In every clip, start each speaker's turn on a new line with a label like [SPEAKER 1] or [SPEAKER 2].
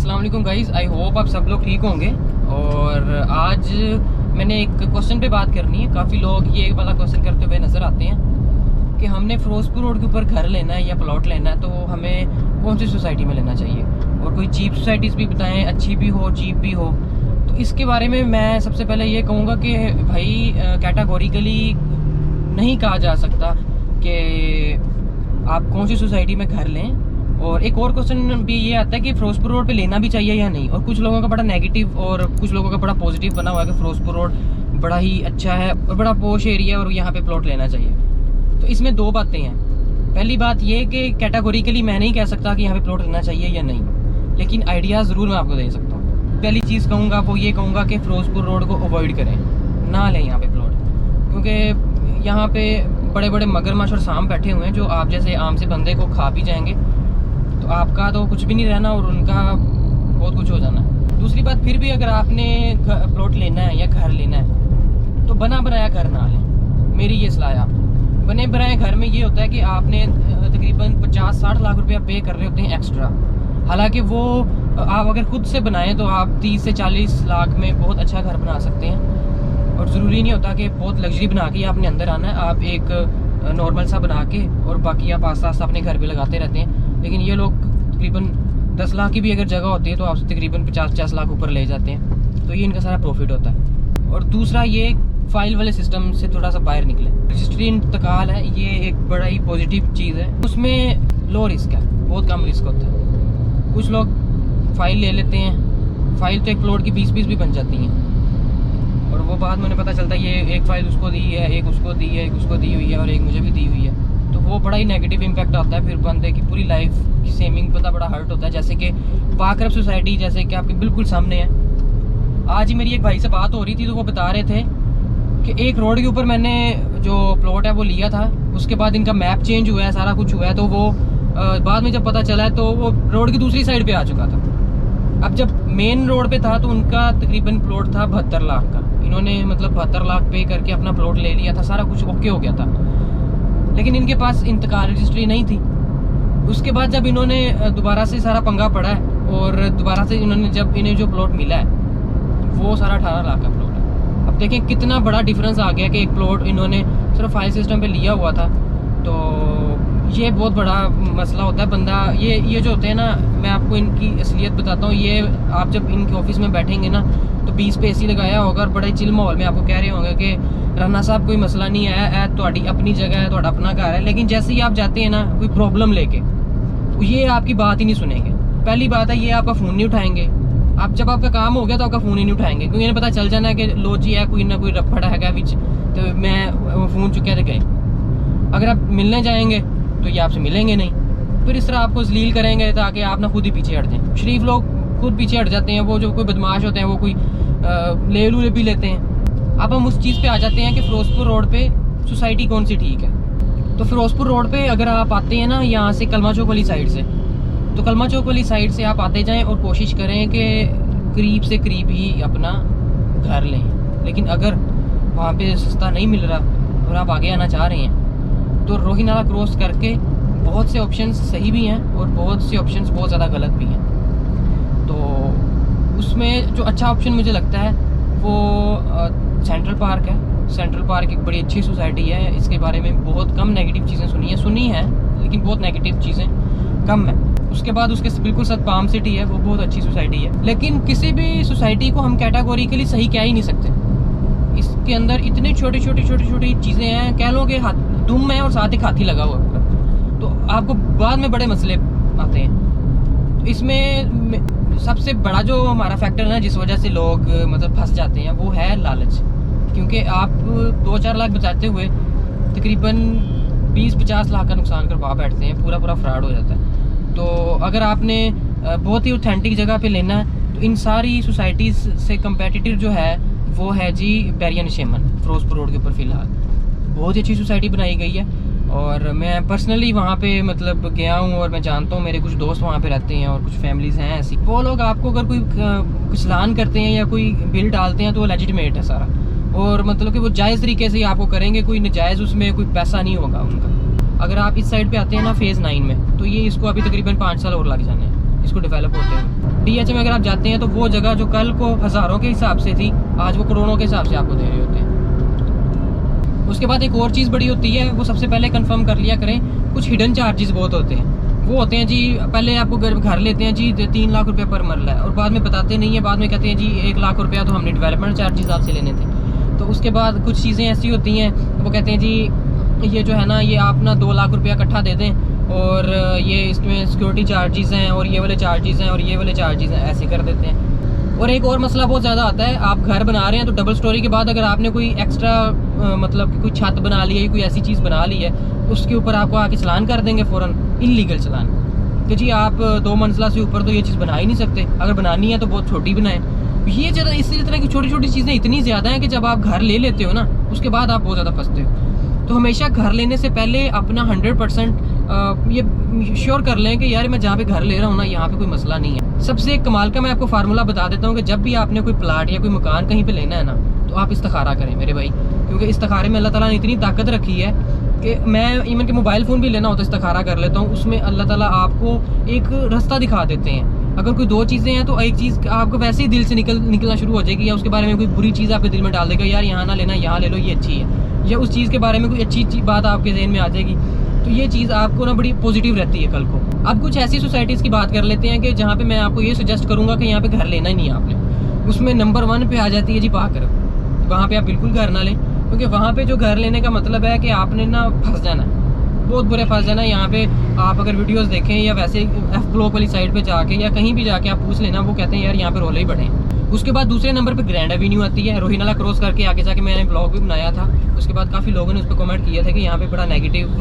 [SPEAKER 1] अस्सलाम वालेकुम guys, I hope आप सब लोग ठीक होंगे। और आज मैंने एक क्वेश्चन पे बात करनी है। काफ़ी लोग ये वाला क्वेश्चन करते हुए नज़र आते हैं कि हमने फिरोजपुर रोड के ऊपर घर लेना है या प्लॉट लेना है, तो हमें कौन सी सोसाइटी में लेना चाहिए, और कोई चीप सोसाइटीज़ भी बताएं, अच्छी भी हो चीप भी हो। तो इसके बारे में मैं सबसे पहले ये कहूँगा कि भाई कैटेगोरिकली नहीं कहा जा सकता कि आप कौन सी सोसाइटी में घर लें। और एक और क्वेश्चन भी ये आता है कि फिरोजपुर रोड पे लेना भी चाहिए या नहीं। और कुछ लोगों का बड़ा नेगेटिव और कुछ लोगों का बड़ा पॉजिटिव बना हुआ है कि फिरोजपुर रोड बड़ा ही अच्छा है और बड़ा पॉश एरिया है और यहाँ पे प्लॉट लेना चाहिए। तो इसमें दो बातें हैं। पहली बात ये कि कैटेगोरिकली मैं नहीं कह सकता कि यहाँ पे प्लॉट लेना चाहिए या नहीं, लेकिन आइडिया ज़रूर मैं आपको दे सकता हूँ। पहली चीज़ कहूँगा वो ये कहूँगा कि फिरोजपुर रोड को अवॉइड करें, ना लें यहाँ पे प्लॉट, क्योंकि यहाँ पे बड़े बड़े मगरमच्छ और सांप बैठे हुए हैं जो आप जैसे आम से बंदे को खा भी जाएंगे। तो आपका तो कुछ भी नहीं रहना और उनका बहुत कुछ हो जाना। दूसरी बात, फिर भी अगर आपने प्लॉट लेना है या घर लेना है तो बना बनाया घर ना लें। मेरी ये सलाह है। बने बनाए घर में ये होता है कि आपने तकरीबन 50-60 लाख रुपया पे कर रहे होते हैं एक्स्ट्रा। हालांकि वो आप अगर खुद से बनाएं तो आप 30 से 40 लाख में बहुत अच्छा घर बना सकते हैं। और ज़रूरी नहीं होता कि बहुत लग्जरी बना के आपने अंदर आना है। आप एक नॉर्मल सा बना के और बाकी आप आस्ता आस्ता अपने घर पे लगाते रहते हैं। लेकिन ये लोग तकरीबन 10 लाख की भी अगर जगह होती है तो आपसे तकरीबन 50-50 लाख ऊपर ले जाते हैं। तो ये इनका सारा प्रॉफिट होता है। और दूसरा, ये फाइल वाले सिस्टम से थोड़ा सा बाहर निकले। रजिस्ट्री इंतकाल है, ये एक बड़ा ही पॉजिटिव चीज़ है। उसमें लो रिस्क है, बहुत कम रिस्क होता है। कुछ लोग फाइल ले लेते हैं, फाइल तो एक प्लॉट की 20 भी बन जाती हैं और वो बाद में उन्हें पता चलता है ये एक फ़ाइल उसको दी है, एक उसको दी है, एक उसको दी हुई है और एक मुझे भी दी हुई है। तो वो बड़ा ही नेगेटिव इम्पैक्ट आता है। फिर बंदे की पूरी लाइफ की सेविंग पता बड़ा हर्ट होता है। जैसे कि पाकरब सोसाइटी जैसे कि आपके बिल्कुल सामने है। आज ही मेरी एक भाई से बात हो रही थी तो वो बता रहे थे कि एक रोड के ऊपर मैंने जो प्लॉट है वो लिया था, उसके बाद इनका मैप चेंज हुआ है, सारा कुछ हुआ है। तो वो बाद में जब पता चला है तो वो रोड की दूसरी साइड पे आ चुका था। अब जब मेन रोड पे था तो उनका तकरीबन प्लॉट था 72 लाख का। इन्होंने मतलब 72 लाख पे करके अपना प्लॉट ले लिया था, सारा कुछ ओके हो गया था। लेकिन इनके पास इंतकाल रजिस्ट्री नहीं थी। उसके बाद जब इन्होंने दोबारा से सारा पंगा पड़ा है और दोबारा से इन्होंने जब इन्हें जो प्लॉट मिला है वो सारा 18 लाख का प्लॉट है। अब देखें कितना बड़ा डिफरेंस आ गया कि एक प्लॉट इन्होंने सिर्फ फाइल सिस्टम पे लिया हुआ था। तो ये बहुत बड़ा मसला होता है। बंदा ये जो होते हैं ना, मैं आपको इनकी असलियत बताता हूँ। ये आप जब इनके ऑफिस में बैठेंगे ना तो 20 पे AC लगाया होगा और बड़े चिल माहौल में आपको कह रहे होंगे कि राना साहब कोई मसला नहीं है, तुम्हारी अपनी जगह है, तुम्हारा अपना घर है। लेकिन जैसे ही आप जाते हैं ना कोई प्रॉब्लम लेके, तो ये आपकी बात ही नहीं सुनेंगे। पहली बात है, ये आपका फ़ोन नहीं उठाएंगे। आप जब आपका काम हो गया तो आपका फ़ोन ही नहीं उठाएंगे, क्योंकि इन्हें पता चल जाना है कि लो जी है कोई ना कोई रफड़ है बिच, तो मैं फ़ोन चुके थे गए। अगर आप मिलने जाएंगे तो ये आपसे मिलेंगे नहीं, फिर इस तरह आपको जलील करेंगे ताकि आप ना खुद ही पीछे हट जाएं। शरीफ लोग खुद पीछे हट जाते हैं, वो जो कोई बदमाश होते हैं वो कोई ले लू भी लेते हैं। अब हम उस चीज़ पे आ जाते हैं कि फिरोजपुर रोड पे सोसाइटी कौन सी ठीक है। तो फिरोजपुर रोड पे अगर आप आते हैं ना यहाँ से कलमा चौक वाली साइड से, तो कलमा चौक वाली साइड से आप आते जाएं और कोशिश करें कि करीब से करीब ही अपना घर लें। लेकिन अगर वहाँ पे सस्ता नहीं मिल रहा और आप आगे आना चाह रहे हैं तो रोही नाला क्रॉस करके बहुत से ऑप्शंस सही भी हैं और बहुत से ऑप्शंस बहुत ज़्यादा गलत भी हैं। तो उसमें जो अच्छा ऑप्शन मुझे लगता है वो सेंट्रल पार्क है। सेंट्रल पार्क एक बड़ी अच्छी सोसाइटी है। इसके बारे में बहुत कम नेगेटिव चीज़ें सुनी हैं लेकिन बहुत नेगेटिव चीज़ें कम है। उसके बाद उसके बिल्कुल साथ पाम सिटी है, वो बहुत अच्छी सोसाइटी है। लेकिन किसी भी सोसाइटी को हम कैटेगोरिकली सही कह ही नहीं सकते। इसके अंदर इतनी छोटी छोटी चीज़ें हैं, कह लो कि दुम है और साथ एक हाथी लगा हुआ, तो आपको बाद में बड़े मसले आते हैं। तो इसमें सबसे बड़ा जो हमारा फैक्टर है ना जिस वजह से लोग मतलब फंस जाते हैं वो है लालच। क्योंकि आप 2-4 लाख बचाते हुए तकरीबन 20-50 लाख का नुकसान करवा बैठते हैं, पूरा फ्रॉड हो जाता है। तो अगर आपने बहुत ही ऑथेंटिक जगह पे लेना है तो इन सारी सोसाइटीज़ से कंपेटिटिव जो है वो है जी बैरिया निशेमन फिरोजपुर रोड के ऊपर। फ़िलहाल बहुत ही अच्छी सोसाइटी बनाई गई है और मैं पर्सनली वहाँ पे मतलब गया हूँ और मैं जानता हूँ, मेरे कुछ दोस्त वहाँ पे रहते हैं और कुछ फैमिलीज़ हैं ऐसी। वो लोग आपको अगर कोई कुछ लान करते हैं या कोई बिल डालते हैं तो वो लेजिटिमेट है सारा, और मतलब कि वो जायज़ तरीके से आपको करेंगे, कोई नजायज़ उसमें कोई पैसा नहीं होगा उनका। अगर आप इस साइड पे आते हैं ना फेज़ 9 में, तो ये इसको अभी तकरीबन 5 साल और लग जाने हैं। इसको डेवलप होते हैं। DHA में अगर आप जाते हैं तो वो जगह जो कल को हज़ारों के हिसाब से थी, आज वो करोड़ों के हिसाब से आपको दे रहे होते हैं। उसके बाद एक और चीज़ बड़ी होती है, वो सबसे पहले कंफर्म कर लिया करें, कुछ हिडन चार्जेस बहुत होते हैं। वो होते हैं जी, पहले आपको घर लेते हैं जी 3 लाख रुपये पर मरला है, और बाद में बताते नहीं है, बाद में कहते हैं जी 1 लाख रुपया तो हमने डेवलपमेंट चार्जेस आपसे लेने थे। तो उसके बाद कुछ चीज़ें ऐसी होती हैं, वो कहते हैं जी ये जो है ना, ये आप ना 2 लाख रुपया इकट्ठा दे दें, और ये इसमें सिक्योरिटी चार्जेस हैं, और ये वाले चार्जेस हैं, और ये वाले चार्जेस हैं, ऐसे कर देते हैं। और एक और मसला बहुत ज़्यादा आता है, आप घर बना रहे हैं तो डबल स्टोरी के बाद अगर आपने कोई एक्स्ट्रा मतलब कोई छत बना ली है, कोई ऐसी चीज़ बना ली है, उसके ऊपर आपको आके चलान कर देंगे फ़ौरन, इल्लीगल चलान कि जी आप 2 मंजिला से ऊपर तो ये चीज़ बना ही नहीं सकते, अगर बनानी है तो बहुत छोटी बनाएं। ये ज़रा इसी तरह की छोटी छोटी चीज़ें इतनी ज़्यादा हैं कि जब आप घर ले लेते हो ना, उसके बाद आप बहुत ज़्यादा फंसते हो। तो हमेशा घर लेने से पहले अपना 100% ये श्योर कर लें कि यार मैं जहाँ पे घर ले रहा हूँ ना, यहाँ पे कोई मसला नहीं है। सबसे एक कमाल का मैं आपको फार्मूला बता देता हूँ कि जब भी आपने कोई प्लाट या कोई मकान कहीं पे लेना है ना, तो आप इस्तिखारा करें मेरे भाई, क्योंकि इस्तिखारे में अल्लाह ताला ने इतनी ताकत रखी है कि मैं इवन के मोबाइल फ़ोन भी लेना होता है इस्तिखारा कर लेता हूँ। उसमें अल्लाह ताला आपको एक रास्ता दिखा देते हैं। अगर कोई 2 चीज़ें हैं तो एक चीज़ आपको वैसे ही दिल से निकलना शुरू हो जाएगी, या उसके बारे में कोई बुरी चीज़ आपके दिल में डाल देगा, यार यहाँ ना लेना, यहाँ ले लो, ये अच्छी है, या उस चीज़ के बारे में कोई अच्छी बात आपके जहन में आ जाएगी। तो ये चीज़ आपको ना बड़ी पॉजिटिव रहती है कल को। अब कुछ ऐसी सोसाइटीज़ की बात कर लेते हैं कि जहाँ पे मैं आपको ये सजेस्ट करूँगा कि यहाँ पे घर लेना ही नहीं है आपने। उसमें नंबर 1 पे आ जाती है जी पाकर। वहाँ पे आप बिल्कुल घर ना लें, क्योंकि वहाँ पे जो घर लेने का मतलब है कि आपने ना फंस जाना है, बहुत बुरे फंस जाना है। यहाँ पे आप अगर वीडियोस देखें या वैसे F ब्लॉक वाली साइड पे जाके या कहीं भी जाके आप पूछ लेना, वो कहते हैं यार यहाँ पे रोले ही बड़े हैं। उसके बाद दूसरे नंबर पे ग्रैंड एवेन्यू आती है, रोहिनाला क्रॉस करके आगे जाके मैंने ब्लॉग भी बनाया था। उसके बाद काफ़ी लोगों ने उस पर कमेंट किया था कि यहाँ पे बड़ा नेगेटिव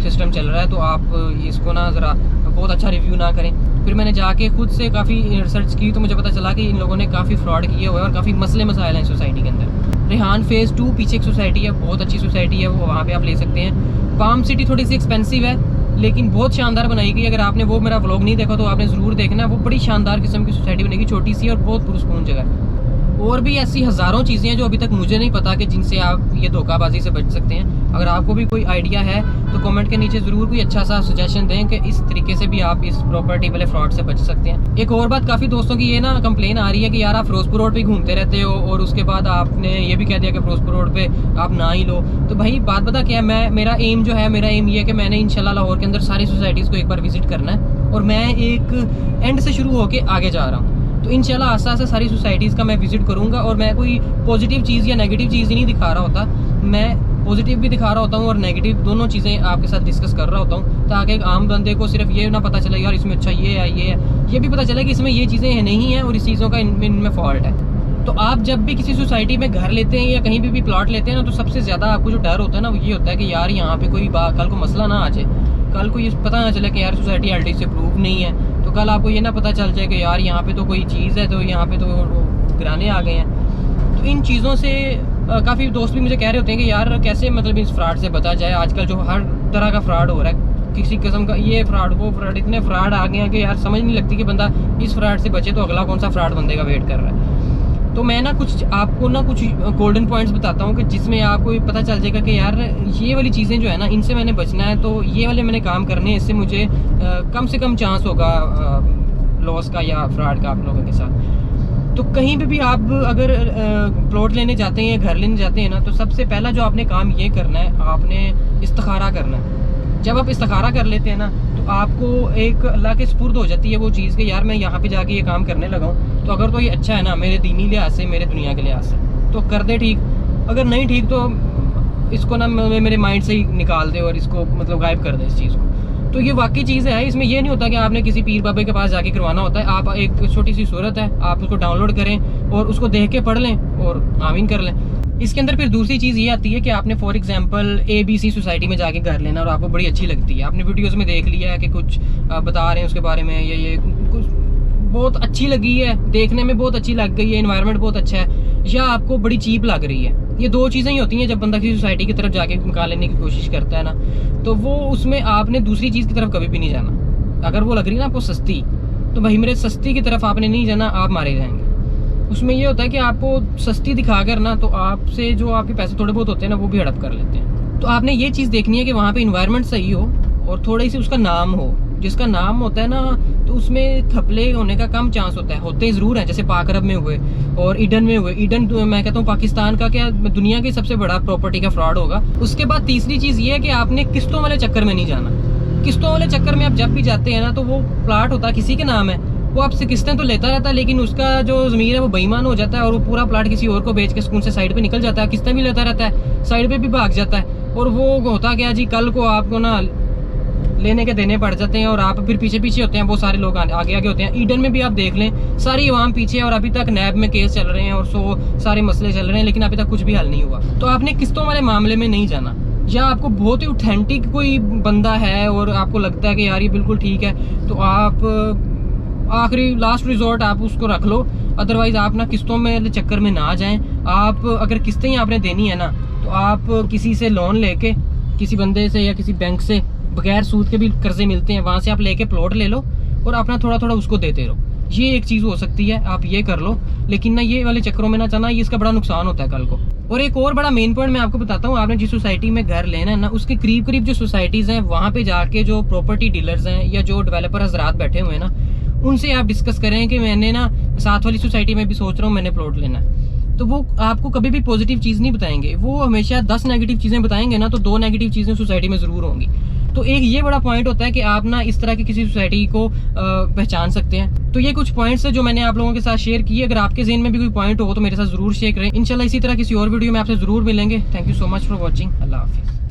[SPEAKER 1] सिस्टम चल रहा है, तो आप इसको ना ज़रा बहुत अच्छा रिव्यू ना करें। फिर मैंने जाके खुद से काफ़ी रिसर्च की, तो मुझे पता चला कि इन लोगों ने काफ़ी फ्रॉड किए हुए हैं और काफ़ी मसले मसाइल हैं सोसाइटी के अंदर। रेहान फेज़ 2 पीछे एक सोसाइटी है, बहुत अच्छी सोसाइटी है, वो वहाँ पर आप ले सकते हैं। पाम सिटी थोड़ी सी एक्सपेंसिव है, लेकिन बहुत शानदार बनाई गई। अगर आपने वो मेरा व्लॉग नहीं देखा तो आपने ज़रूर देखना, वो बड़ी शानदार किस्म की सोसाइटी बनेगी, छोटी सी और बहुत पुरसकून जगह है। और भी ऐसी हज़ारों चीज़ें हैं जो अभी तक मुझे नहीं पता कि जिनसे आप ये धोखाबाजी से बच सकते हैं। अगर आपको भी कोई आइडिया है तो कमेंट के नीचे ज़रूर कोई अच्छा सा सजेशन दें कि इस तरीके से भी आप इस प्रॉपर्टी वाले फ्रॉड से बच सकते हैं। एक और बात, काफ़ी दोस्तों की ये ना कंप्लेन आ रही है कि यार आप फिरोजपुर रोड पे घूमते रहते हो और उसके बाद आपने ये भी कह दिया कि फिरोजपुर रोड पे आप ना ही लो। तो भाई बात पता क्या है, मेरा एम ये है कि मैंने इंशाल्लाह लाहौर के अंदर सारी सोसाइटीज़ को एक बार विजिट करना है, और मैं एक एंड से शुरू होकर आगे जा रहा हूँ। तो इंशाल्लाह आस्ते आस्ते सारी सोसाइटीज़ का मैं विज़िट करूँगा, और मैं कोई पॉजिटिव चीज़ या नेगेटिव चीज़ ही नहीं दिखा रहा होता, मैं पॉजिटिव भी दिखा रहा होता हूँ और नेगेटिव दोनों चीज़ें आपके साथ डिस्कस कर रहा होता हूँ, ताकि एक आम बंदे को सिर्फ ये ना पता चले यार इसमें अच्छा ये है, ये भी पता चले कि इसमें ये चीज़ें नहीं हैं और इस चीज़ों का इनमें फॉल्ट है। तो आप जब भी किसी सोसाइटी में घर लेते हैं या कहीं भी प्लॉट लेते हैं ना, तो सबसे ज़्यादा आपको जो डर होता है ना, वो ये होता है कि यार यहाँ पे कोई कल को मसला ना आ जाए, कल को ये पता ना चले कि यार सोसाइटी LT से प्रूव नहीं है, तो कल आपको ये ना पता चल जाए कि यार यहाँ पे तो कोई चीज़ है, तो यहाँ पे तो गिराने आ गए हैं। तो इन चीज़ों से काफ़ी दोस्त भी मुझे कह रहे होते हैं कि यार कैसे मतलब इस फ्रॉड से बचा जाए। आजकल जो हर तरह का फ्रॉड हो रहा है, किसी किस्म का ये फ्रॉड वो फ्रॉड, इतने फ्रॉड आ गए हैं कि यार समझ नहीं लगती कि बंदा इस फ्रॉड से बचे तो अगला कौन सा फ्रॉड बंदे का वेट कर रहा है। तो मैं ना कुछ आपको ना कुछ गोल्डन पॉइंट्स बताता हूँ कि जिसमें आपको पता चल जाएगा कि यार ये वाली चीज़ें जो है ना, इनसे मैंने बचना है, तो ये वाले मैंने काम करने हैं, इससे मुझे कम से कम चांस होगा लॉस का या फ्रॉड का आप लोगों के साथ। तो कहीं भी आप अगर प्लॉट लेने जाते हैं या घर लेने जाते हैं ना, तो सबसे पहला जो आपने काम ये करना है, आपने इस्तिखारा करना है। जब आप इस्तिखारा कर लेते हैं ना, तो आपको एक अल्लाह के सुपुर्द हो जाती है वो चीज़ कि यार मैं यहाँ पे जाके ये काम करने लगा हूँ, तो अगर तो ये अच्छा है ना मेरे दीनी लिहाज से, मेरे दुनिया के लिहाज से, तो कर दे ठीक। अगर नहीं ठीक तो इसको ना मेरे माइंड से ही निकाल दे और इसको मतलब गायब कर दे इस चीज़ को। तो ये वाकई चीज़ है, इसमें ये नहीं होता कि आपने किसी पीर बाबे के पास जाके करवाना होता है। आप एक छोटी सी सूरत है, आप उसको डाउनलोड करें और उसको देख के पढ़ लें और आमीन कर लें। इसके अंदर फिर दूसरी चीज़ ये आती है कि आपने फॉर एग्जांपल ABC सोसाइटी में जाके घर लेना और आपको बड़ी अच्छी लगती है, आपने वीडियोस में देख लिया है कि कुछ बता रहे हैं उसके बारे में, ये कुछ बहुत अच्छी लगी है, देखने में बहुत अच्छी लग गई है, एनवायरनमेंट बहुत अच्छा है, या आपको बड़ी चीप लग रही है। ये 2 चीज़ें ही होती हैं जब बंदा किसी सोसाइटी की तरफ जाके मकान लेने की कोशिश करता है ना, तो वो उसमें आपने दूसरी चीज़ की तरफ कभी भी नहीं जाना। अगर वो लग रही है ना आपको सस्ती, तो भाई मेरे सस्ती की तरफ आपने नहीं जाना, आप मारे जाएंगे। उसमें ये होता है कि आपको सस्ती दिखाकर ना, तो आपसे जो आपके पैसे थोड़े बहुत होते हैं ना, वो भी हड़प कर लेते हैं। तो आपने ये चीज़ देखनी है कि वहाँ पे इन्वायरमेंट सही हो और थोड़ी सी उसका नाम हो। जिसका नाम होता है ना, तो तो उसमें थपले होने का कम चांस होता है, होते ज़रूर हैं, जैसे पाक अरब में हुए और ईडन में हुए। ईडन मैं कहता हूँ पाकिस्तान का क्या दुनिया की सबसे बड़ा प्रॉपर्टी का फ्रॉड होगा। उसके बाद तीसरी चीज़ ये है कि आपने किस्तों वाले चक्कर में नहीं जाना। किस्तों वाले चक्कर में आप जब भी जाते हैं ना, तो वो प्लाट होता है किसी के नाम है, वो आपसे किस्तें तो लेता रहता है, लेकिन उसका जो ज़मीर है वो बेईमान हो जाता है और वो पूरा प्लाट किसी और को बेच के सुकून से साइड पे निकल जाता है, किस्तें भी लेता रहता है, साइड पे भी भाग जाता है। और वो होता क्या जी, कल को आपको ना लेने के देने पड़ जाते हैं और आप फिर पीछे पीछे होते हैं, वो सारे लोग आगे आगे होते हैं। ईडन में भी आप देख लें, सारी अवाम पीछे है और अभी तक नैब में केस चल रहे हैं और सारे मसले चल रहे हैं, लेकिन अभी तक कुछ भी हल नहीं हुआ। तो आपने किस्तों वाले मामले में नहीं जाना। या आपको बहुत ही ऑथेंटिक कोई बंदा है और आपको लगता है कि यार ये बिल्कुल ठीक है, तो आप आखिरी लास्ट रिजॉर्ट आप उसको रख लो। अदरवाइज आप ना किस्तों में चक्कर में ना जाएं। आप अगर किस्तें ही आपने देनी है ना, तो आप किसी से लोन लेके, किसी बंदे से या किसी बैंक से बगैर सूद के भी कर्जे मिलते हैं, वहाँ से आप लेके प्लॉट ले लो और अपना थोड़ा थोड़ा उसको देते रहो। ये एक चीज़ हो सकती है, आप ये कर लो। लेकिन ना ये वाले चक्करों में ना जाना, ये इसका बड़ा नुकसान होता है कल को। और एक और बड़ा मेन पॉइंट मैं आपको बताता हूँ, आपने जिस सोसाइटी में घर लेना है ना, उसके करीब करीब जो सोसाइटीज़ हैं, वहाँ पे जाके जो प्रॉपर्टी डीलर्स हैं या जो डेवलपर हजरात बैठे हुए हैं ना, उनसे आप डिस्कस करें कि मैंने ना साथ वाली सोसाइटी में भी सोच रहा हूँ मैंने प्लॉट लेना है। तो वो आपको कभी भी पॉजिटिव चीज़ नहीं बताएंगे, वो हमेशा 10 नेगेटिव चीज़ें बताएंगे ना, तो 2 नेगेटिव चीज़ें सोसाइटी में ज़रूर होंगी। तो एक ये बड़ा पॉइंट होता है कि आप ना इस तरह की किसी सोसाइटी को पहचान सकते हैं। तो ये कुछ पॉइंट्स है जो मैंने आप लोगों के साथ शेयर किए। अगर आपके ज़हन में भी कोई पॉइंट हो तो मेरे साथ ज़रूर शेयर करें। इंशाल्लाह इसी तरह किसी और वीडियो में आपसे ज़रूर मिलेंगे। Thank you so much for watching. अल्लाह हाफिज़।